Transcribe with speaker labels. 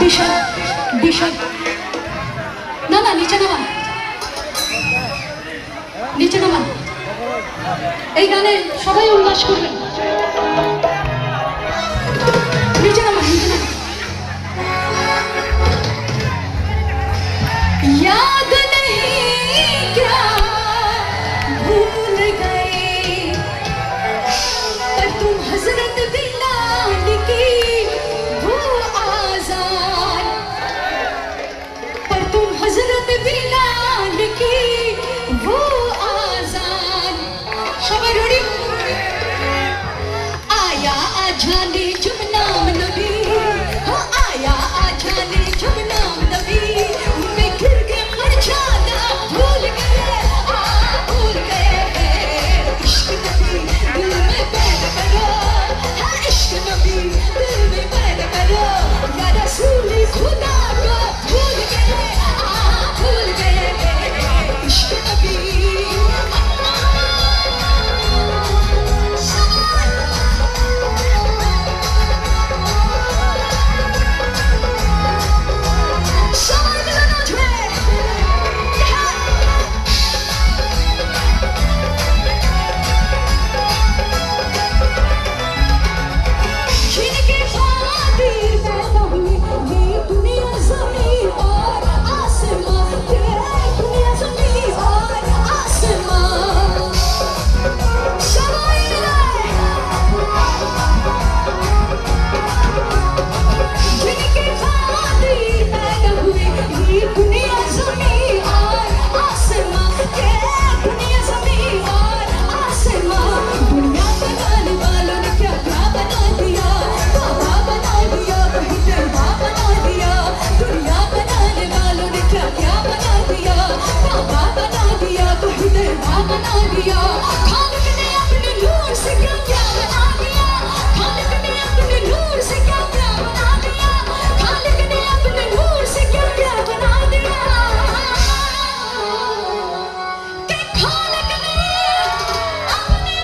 Speaker 1: দিশা দিশা না না নিচে নামা নিচে নামা এই গানে সবাই উল্লাস করবেন নিচে নামা নিচে নামা याद नहीं क्या भूल गए पर तुम हजरत बिलाल की वो आजान पर तुम हजरत बिलाल की वो आजान सबर